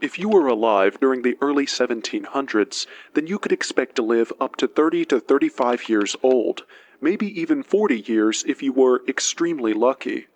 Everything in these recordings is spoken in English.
If you were alive during the early 1700s, then you could expect to live up to 30 to 35 years old, maybe even 40 years if you were extremely lucky.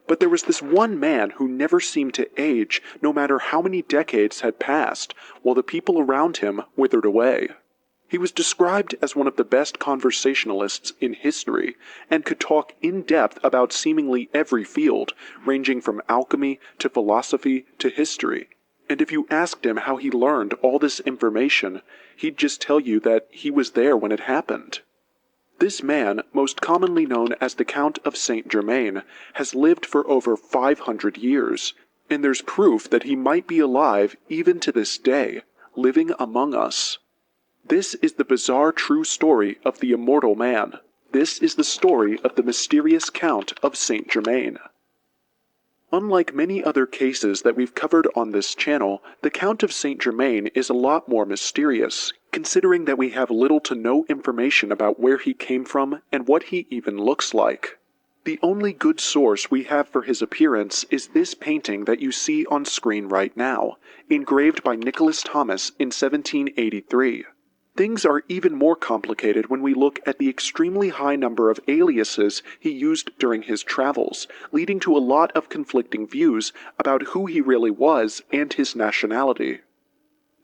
But there was this one man who never seemed to age, no matter how many decades had passed, while the people around him withered away. He was described as one of the best conversationalists in history, and could talk in depth about seemingly every field, ranging from alchemy to philosophy to history. And if you asked him how he learned all this information, he'd just tell you that he was there when it happened. This man, most commonly known as the Count of Saint Germain, has lived for over 500 years, and there's proof that he might be alive even to this day, living among us. This is the bizarre true story of the immortal man. This is the story of the mysterious Count of Saint Germain. Unlike many other cases that we've covered on this channel, the Count of Saint Germain is a lot more mysterious, considering that we have little to no information about where he came from and what he even looks like. The only good source we have for his appearance is this painting that you see on screen right now, engraved by Nicholas Thomas in 1783. Things are even more complicated when we look at the extremely high number of aliases he used during his travels, leading to a lot of conflicting views about who he really was and his nationality.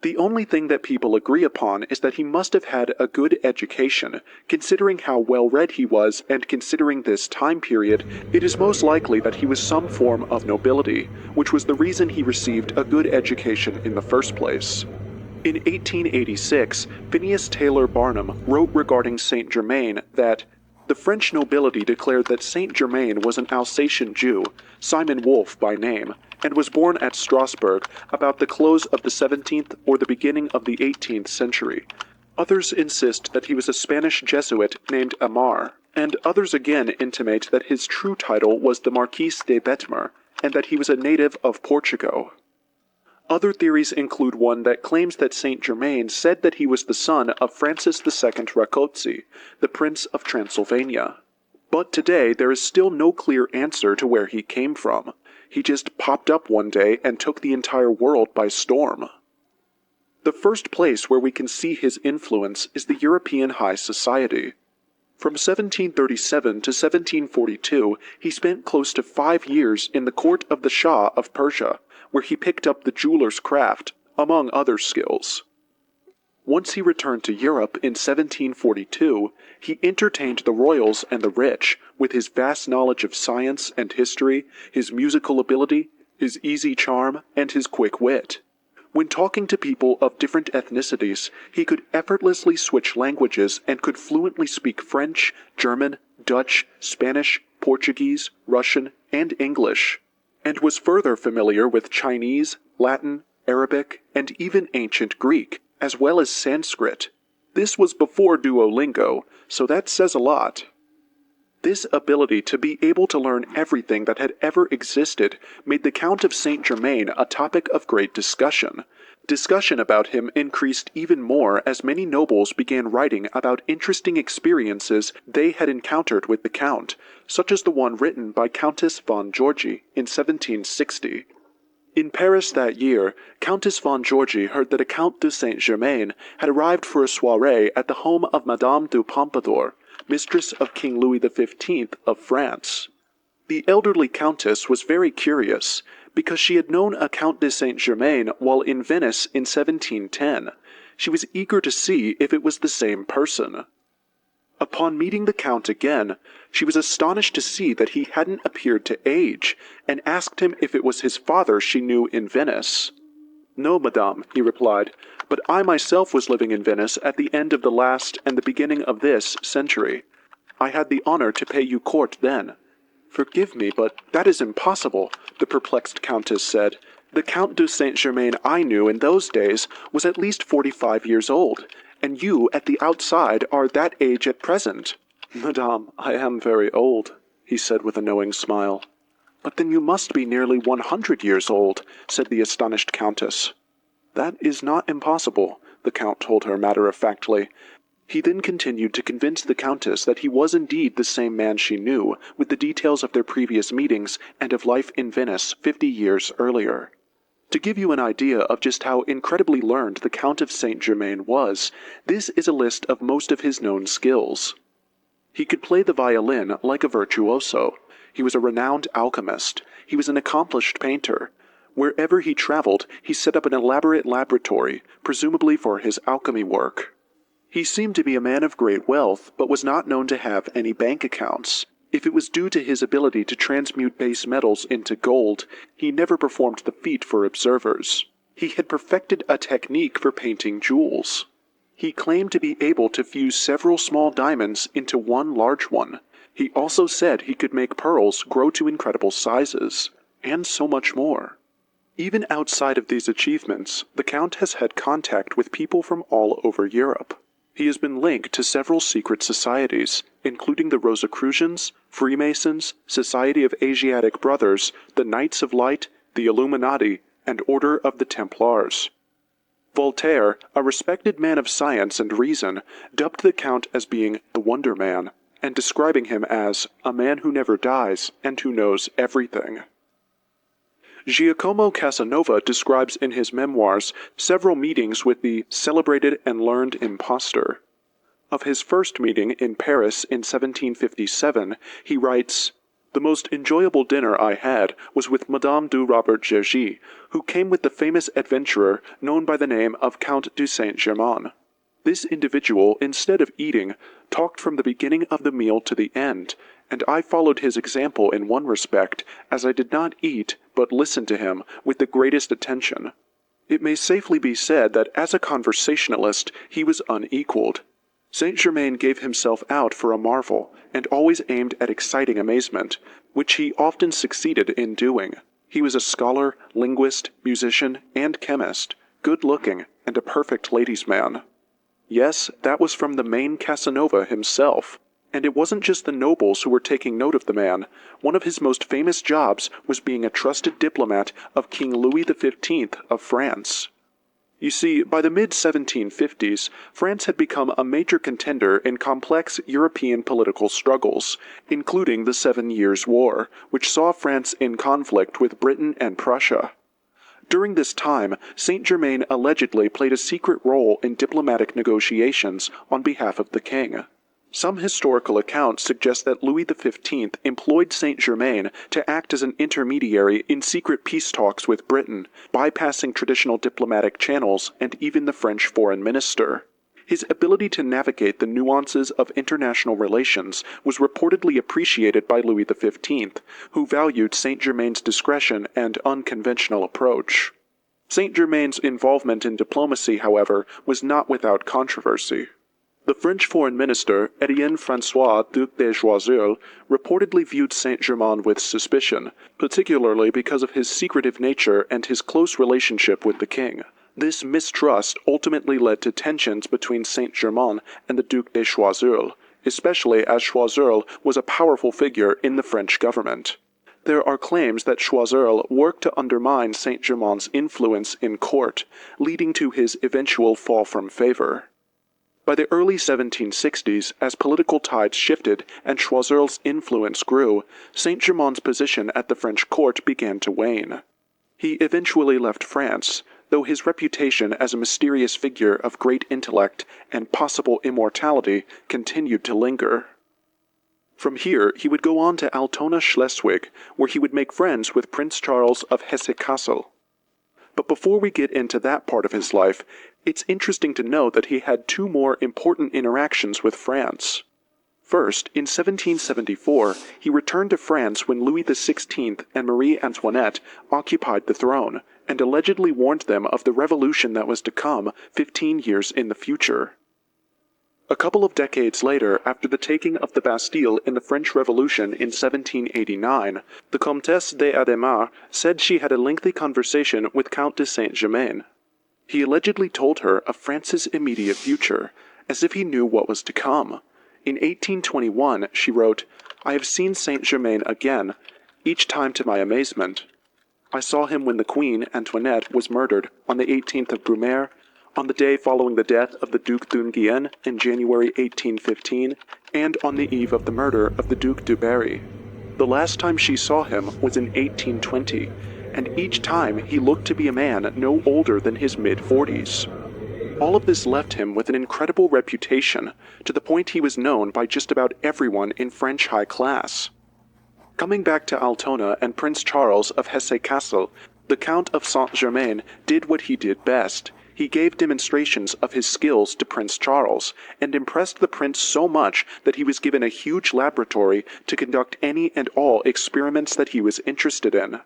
The only thing that people agree upon is that he must have had a good education. Considering how well-read he was and considering this time period, it is most likely that he was some form of nobility, which was the reason he received a good education in the first place. In 1886, Phineas Taylor Barnum wrote regarding Saint Germain that the French nobility declared that Saint Germain was an Alsatian Jew, Simon Wolf by name, and was born at Strasbourg about the close of the 17th or the beginning of the 18th century. Others insist that he was a Spanish Jesuit named Amar, and others again intimate that his true title was the Marquis de Betmer, and that he was a native of Portugal. Other theories include one that claims that Saint Germain said that he was the son of Francis II Rákóczi, the Prince of Transylvania. But today there is still no clear answer to where he came from. He just popped up one day and took the entire world by storm. The first place where we can see his influence is the European high society. From 1737 to 1742, he spent close to 5 years in the court of the Shah of Persia, where he picked up the jeweler's craft, among other skills. Once he returned to Europe in 1742, he entertained the royals and the rich with his vast knowledge of science and history, his musical ability, his easy charm, and his quick wit. When talking to people of different ethnicities, he could effortlessly switch languages and could fluently speak French, German, Dutch, Spanish, Portuguese, Russian, and English, and was further familiar with Chinese, Latin, Arabic, and even ancient Greek, as well as Sanskrit. This was before Duolingo, so that says a lot. This ability to be able to learn everything that had ever existed made the Count of Saint Germain a topic of great discussion. Discussion about him increased even more as many nobles began writing about interesting experiences they had encountered with the Count, such as the one written by Countess von Georgi in 1760. In Paris that year, Countess von Georgi heard that a Count de Saint Germain had arrived for a soirée at the home of Madame du Pompadour, mistress of King Louis XV of France. The elderly countess was very curious, because she had known a Count de Saint Germain while in Venice in 1710. She was eager to see if it was the same person. Upon meeting the Count again, she was astonished to see that he hadn't appeared to age, and asked him if it was his father she knew in Venice. "No, madame," he replied, "but I myself was living in Venice at the end of the last and the beginning of this century. I had the honor to pay you court then." "Forgive me, but that is impossible," the perplexed countess said. "The Count de Saint Germain I knew in those days was at least 45 years old, and you at the outside are that age at present." "Madame, I am very old," he said with a knowing smile. "But then you must be nearly 100 years old," said the astonished countess. "That is not impossible," the Count told her matter-of-factly. He then continued to convince the Countess that he was indeed the same man she knew, with the details of their previous meetings and of life in Venice 50 years earlier. To give you an idea of just how incredibly learned the Count of Saint-Germain was, this is a list of most of his known skills. He could play the violin like a virtuoso. He was a renowned alchemist. He was an accomplished painter. Wherever he traveled, he set up an elaborate laboratory, presumably for his alchemy work. He seemed to be a man of great wealth, but was not known to have any bank accounts. If it was due to his ability to transmute base metals into gold, he never performed the feat for observers. He had perfected a technique for painting jewels. He claimed to be able to fuse several small diamonds into one large one. He also said he could make pearls grow to incredible sizes, and so much more. Even outside of these achievements, the Count has had contact with people from all over Europe. He has been linked to several secret societies, including the Rosicrucians, Freemasons, Society of Asiatic Brothers, the Knights of Light, the Illuminati, and Order of the Templars. Voltaire, a respected man of science and reason, dubbed the Count as being the Wonder Man, and describing him as a man who never dies and who knows everything. Giacomo Casanova describes in his memoirs several meetings with the celebrated and learned impostor. Of his first meeting in Paris in 1757, he writes, "The most enjoyable dinner I had was with Madame du Robert Gergy, who came with the famous adventurer known by the name of Count de Saint-Germain. This individual, instead of eating, talked from the beginning of the meal to the end, and I followed his example in one respect, as I did not eat, but listened to him with the greatest attention. It may safely be said that as a conversationalist he was unequaled. Saint-Germain gave himself out for a marvel, and always aimed at exciting amazement, which he often succeeded in doing. He was a scholar, linguist, musician, and chemist, good-looking, and a perfect ladies' man." Yes, that was from the main Casanova himself. And it wasn't just the nobles who were taking note of the man. One of his most famous jobs was being a trusted diplomat of King Louis XV of France. You see, by the mid-1750s, France had become a major contender in complex European political struggles, including the 7 Years' War, which saw France in conflict with Britain and Prussia. During this time, Saint-Germain allegedly played a secret role in diplomatic negotiations on behalf of the king. Some historical accounts suggest that Louis XV employed Saint-Germain to act as an intermediary in secret peace talks with Britain, bypassing traditional diplomatic channels and even the French foreign minister. His ability to navigate the nuances of international relations was reportedly appreciated by Louis XV, who valued Saint-Germain's discretion and unconventional approach. Saint-Germain's involvement in diplomacy, however, was not without controversy. The French foreign minister, Étienne François, Duc de Choiseul, reportedly viewed Saint-Germain with suspicion, particularly because of his secretive nature and his close relationship with the king. This mistrust ultimately led to tensions between Saint-Germain and the Duc de Choiseul, especially as Choiseul was a powerful figure in the French government. There are claims that Choiseul worked to undermine Saint-Germain's influence in court, leading to his eventual fall from favor. By the early 1760s, as political tides shifted and Choiseul's influence grew, Saint-Germain's position at the French court began to wane. He eventually left France, though his reputation as a mysterious figure of great intellect and possible immortality continued to linger. From here, he would go on to Altona, Schleswig, where he would make friends with Prince Charles of Hesse-Kassel. But before we get into that part of his life, it's interesting to note that he had 2 more important interactions with France. First, in 1774, he returned to France when Louis XVI and Marie Antoinette occupied the throne, and allegedly warned them of the revolution that was to come 15 years in the future. A couple of decades later, after the taking of the Bastille in the French Revolution in 1789, the Comtesse d'Adhémar said she had a lengthy conversation with Count de Saint-Germain. He allegedly told her of France's immediate future, as if he knew what was to come. In 1821, she wrote, "I have seen Saint-Germain again, each time to my amazement. I saw him when the Queen, Antoinette, was murdered on the 18th of Brumaire, on the day following the death of the Duc d'Enghien in January 1815, and on the eve of the murder of the Duc de Berry. The last time she saw him was in 1820, and each time he looked to be a man no older than his mid-40s. All of this left him with an incredible reputation, to the point he was known by just about everyone in French high class. Coming back to Altona and Prince Charles of Hesse-Kassel, the Count of Saint-Germain did what he did best. He gave demonstrations of his skills to Prince Charles, and impressed the prince so much that he was given a huge laboratory to conduct any and all experiments that he was interested in.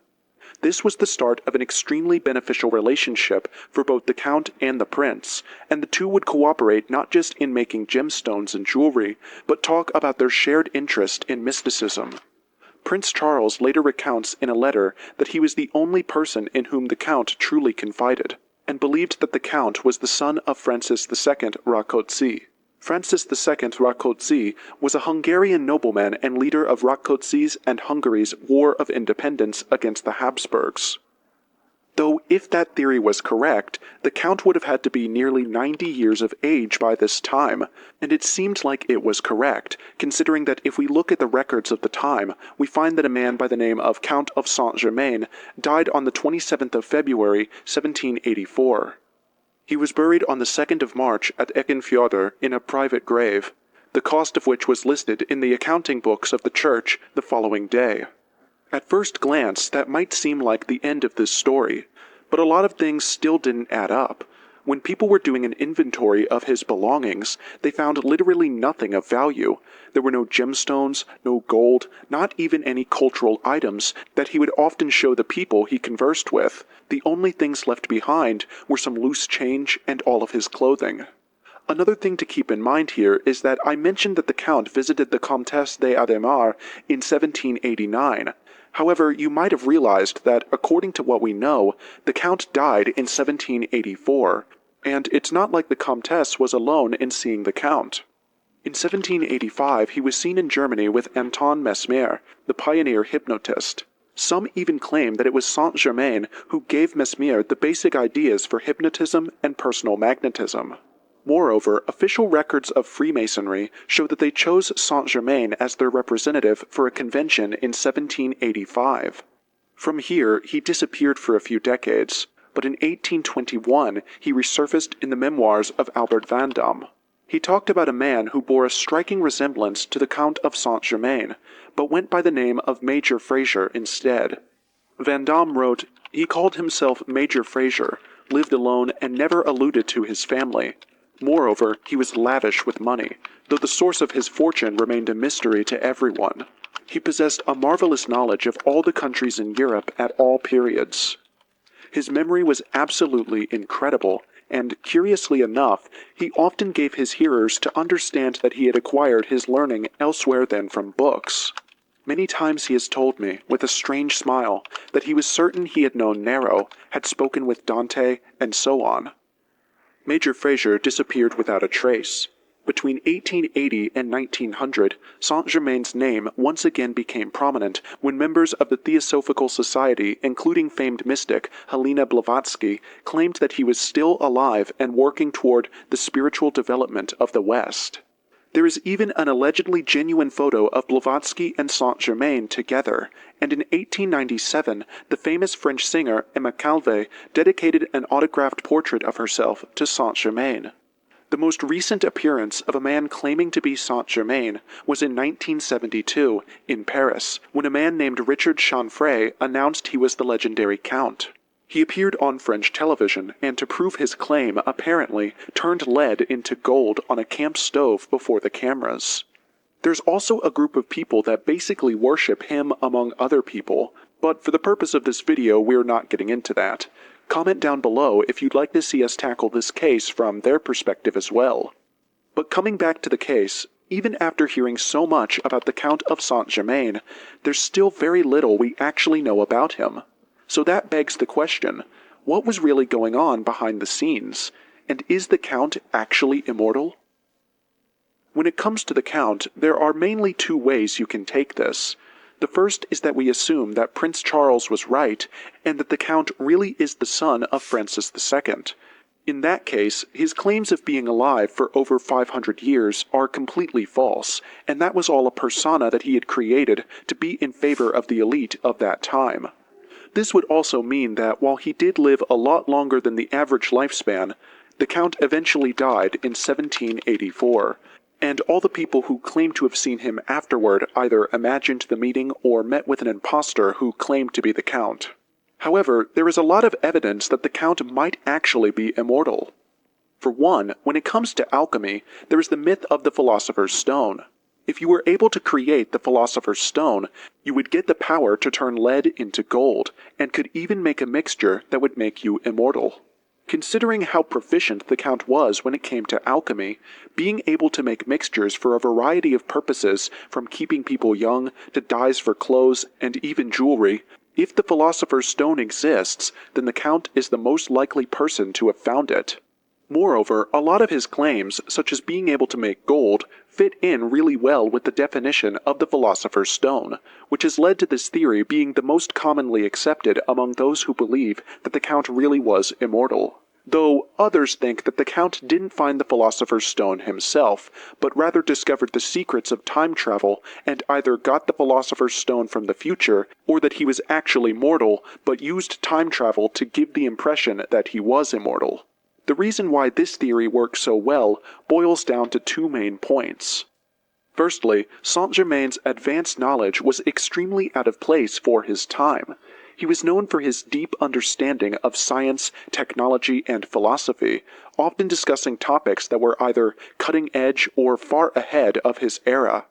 This was the start of an extremely beneficial relationship for both the Count and the Prince, and the two would cooperate not just in making gemstones and jewelry, but talk about their shared interest in mysticism. Prince Charles later recounts in a letter that he was the only person in whom the Count truly confided, and believed that the Count was the son of Francis II Rákóczi. Francis II Rákóczi was a Hungarian nobleman and leader of Rákóczi's and Hungary's War of Independence against the Habsburgs. Though if that theory was correct, the Count would have had to be nearly 90 years of age by this time, and it seemed like it was correct, considering that if we look at the records of the time, we find that a man by the name of Count of Saint-Germain died on the 27th of February, 1784. He was buried on the 2nd of March at Eckernfjörður in a private grave, the cost of which was listed in the accounting books of the church the following day. At first glance, that might seem like the end of this story, but a lot of things still didn't add up. When people were doing an inventory of his belongings, they found literally nothing of value. There were no gemstones, no gold, not even any cultural items that he would often show the people he conversed with. The only things left behind were some loose change and all of his clothing. Another thing to keep in mind here is that I mentioned that the Count visited the Comtesse d'Adhémar in 1789. However, you might have realized that, according to what we know, the Count died in 1784, and it's not like the Comtesse was alone in seeing the Count. In 1785, he was seen in Germany with Anton Mesmer, the pioneer hypnotist. Some even claim that it was Saint-Germain who gave Mesmer the basic ideas for hypnotism and personal magnetism. Moreover, official records of Freemasonry show that they chose Saint-Germain as their representative for a convention in 1785. From here, he disappeared for a few decades, but in 1821 he resurfaced in the memoirs of Albert Van Dam. He talked about a man who bore a striking resemblance to the Count of Saint-Germain, but went by the name of Major Fraser instead. Van Dam wrote, "He called himself Major Fraser, lived alone, and never alluded to his family. Moreover, he was lavish with money, though the source of his fortune remained a mystery to everyone. He possessed a marvelous knowledge of all the countries in Europe at all periods. His memory was absolutely incredible, and, curiously enough, he often gave his hearers to understand that he had acquired his learning elsewhere than from books. Many times he has told me, with a strange smile, that he was certain he had known Nero, had spoken with Dante, and so on." Major Fraser disappeared without a trace. Between 1880 and 1900, Saint-Germain's name once again became prominent when members of the Theosophical Society, including famed mystic Helena Blavatsky, claimed that he was still alive and working toward the spiritual development of the West. There is even an allegedly genuine photo of Blavatsky and Saint-Germain together, and in 1897, the famous French singer Emma Calvé dedicated an autographed portrait of herself to Saint-Germain. The most recent appearance of a man claiming to be Saint-Germain was in 1972 in Paris, when a man named Richard Chanfray announced he was the legendary Count. He appeared on French television, and to prove his claim, apparently, turned lead into gold on a camp stove before the cameras. There's also a group of people that basically worship him among other people, but for the purpose of this video, we're not getting into that. Comment down below if you'd like to see us tackle this case from their perspective as well. But coming back to the case, even after hearing so much about the Count of Saint-Germain, there's still very little we actually know about him. So that begs the question, what was really going on behind the scenes? And is the Count actually immortal? When it comes to the Count, there are mainly two ways you can take this. The first is that we assume that Prince Charles was right, and that the Count really is the son of Francis II. In that case, his claims of being alive for over 500 years are completely false, and that was all a persona that he had created to be in favor of the elite of that time. this would also mean that while he did live a lot longer than the average lifespan, the Count eventually died in 1784, and all the people who claim to have seen him afterward either imagined the meeting or met with an impostor who claimed to be the Count. However, there is a lot of evidence that the Count might actually be immortal. For one, when it comes to alchemy, there is the myth of the Philosopher's Stone. If you were able to create the Philosopher's Stone, you would get the power to turn lead into gold, and could even make a mixture that would make you immortal. Considering how proficient the Count was when it came to alchemy, being able to make mixtures for a variety of purposes, from keeping people young to dyes for clothes and even jewelry, if the Philosopher's Stone exists, then the Count is the most likely person to have found it. Moreover, a lot of his claims, such as being able to make gold, fit in really well with the definition of the Philosopher's Stone, which has led to this theory being the most commonly accepted among those who believe that the Count really was immortal. Though others think that the Count didn't find the Philosopher's Stone himself, but rather discovered the secrets of time travel and either got the Philosopher's Stone from the future, or that he was actually mortal but used time travel to give the impression that he was immortal. The reason why this theory works so well boils down to two main points. Firstly, Saint-Germain's advanced knowledge was extremely out of place for his time. He was known for his deep understanding of science, technology, and philosophy, often discussing topics that were either cutting edge or far ahead of his era.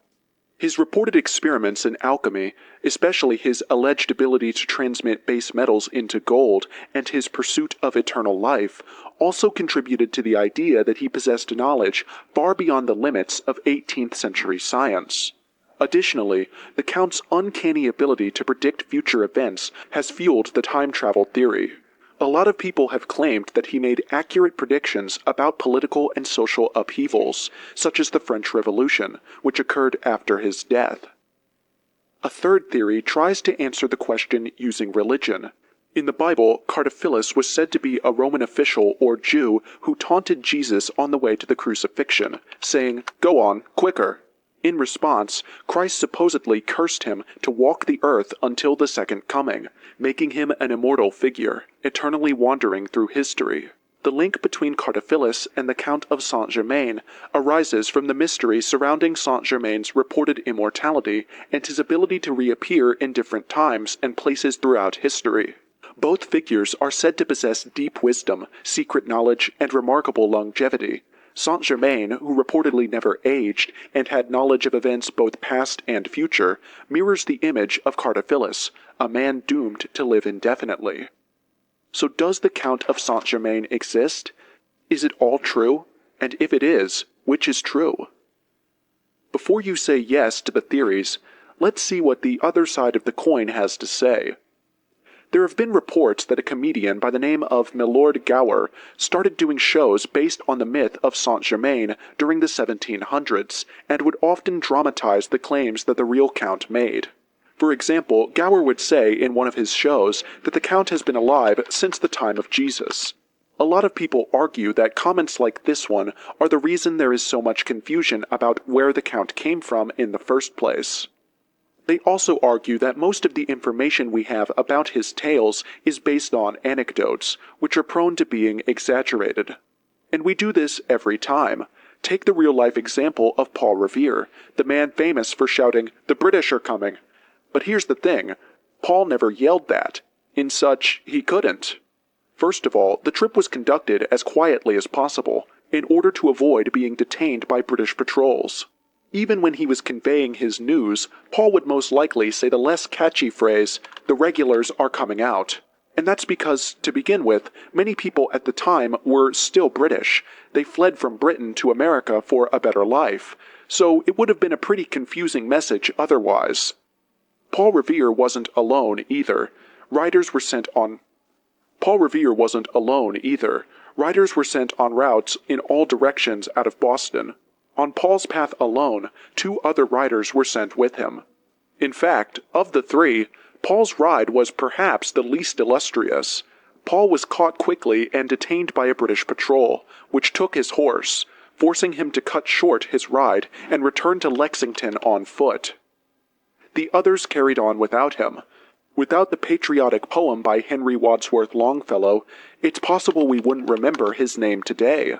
His reported experiments in alchemy, especially his alleged ability to transmit base metals into gold and his pursuit of eternal life, also contributed to the idea that he possessed knowledge far beyond the limits of 18th century science. Additionally, the Count's uncanny ability to predict future events has fueled the time travel theory. A lot of people have claimed that he made accurate predictions about political and social upheavals, such as the French Revolution, which occurred after his death. A third theory tries to answer the question using religion. In the Bible, Cartaphilus was said to be a Roman official or Jew who taunted Jesus on the way to the crucifixion, saying, "Go on, quicker." In response, Christ supposedly cursed him to walk the earth until the second coming, making him an immortal figure, eternally wandering through history. The link between Cartaphilus and the Count of Saint-Germain arises from the mystery surrounding Saint-Germain's reported immortality and his ability to reappear in different times and places throughout history. Both figures are said to possess deep wisdom, secret knowledge, and remarkable longevity. Saint-Germain, who reportedly never aged and had knowledge of events both past and future, mirrors the image of Cartaphilus, a man doomed to live indefinitely. So does the Count of Saint-Germain exist? Is it all true? And if it is, which is true? Before you say yes to the theories, let's see what the other side of the coin has to say. There have been reports that a comedian by the name of Milord Gower started doing shows based on the myth of Saint-Germain during the 1700s, and would often dramatize the claims that the real Count made. For example, Gower would say in one of his shows that the Count has been alive since the time of Jesus. A lot of people argue that comments like this one are the reason there is so much confusion about where the Count came from in the first place. They also argue that most of the information we have about his tales is based on anecdotes, which are prone to being exaggerated. And we do this every time. Take the real-life example of Paul Revere, the man famous for shouting, "The British are coming." But here's the thing, Paul never yelled that. In such, he couldn't. First of all, the trip was conducted as quietly as possible, in order to avoid being detained by British patrols. Even when he was conveying his news, Paul would most likely say the less catchy phrase, "The regulars are coming out." And that's because, to begin with, many people at the time were still British. They fled from Britain to America for a better life. So it would have been a pretty confusing message otherwise. Paul Revere wasn't alone either. Riders were sent on routes in all directions out of Boston. On Paul's path alone, 2 other riders were sent with him. In fact, of the 3, Paul's ride was perhaps the least illustrious. Paul was caught quickly and detained by a British patrol, which took his horse, forcing him to cut short his ride and return to Lexington on foot. The others carried on without him. Without the patriotic poem by Henry Wadsworth Longfellow, it's possible we wouldn't remember his name today.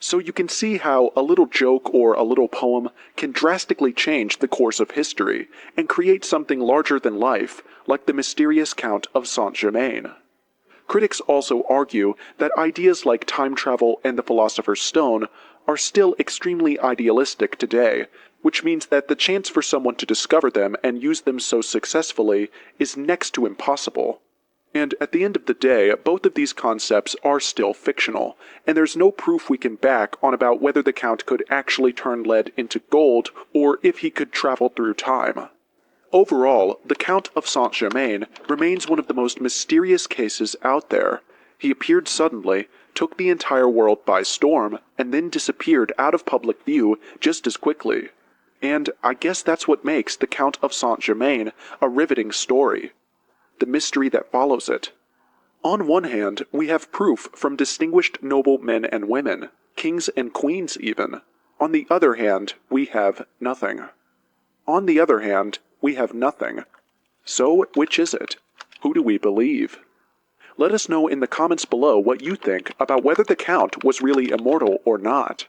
So you can see how a little joke or a little poem can drastically change the course of history and create something larger than life, like the mysterious Count of Saint-Germain. Critics also argue that ideas like time travel and the Philosopher's Stone are still extremely idealistic today, which means that the chance for someone to discover them and use them so successfully is next to impossible. And at the end of the day, both of these concepts are still fictional, and there's no proof we can back on about whether the Count could actually turn lead into gold or if he could travel through time. Overall, the Count of Saint-Germain remains one of the most mysterious cases out there. He appeared suddenly, took the entire world by storm, and then disappeared out of public view just as quickly. And I guess that's what makes the Count of Saint-Germain a riveting story. The mystery that follows it. On one hand, we have proof from distinguished noble men and women, kings and queens even. On the other hand, we have nothing. On the other hand, we have nothing. So, which is it? Who do we believe? Let us know in the comments below what you think about whether the Count was really immortal or not.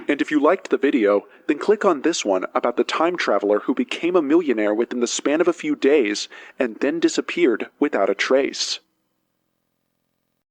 And if you liked the video, then click on this one about the time traveler who became a millionaire within the span of a few days and then disappeared without a trace.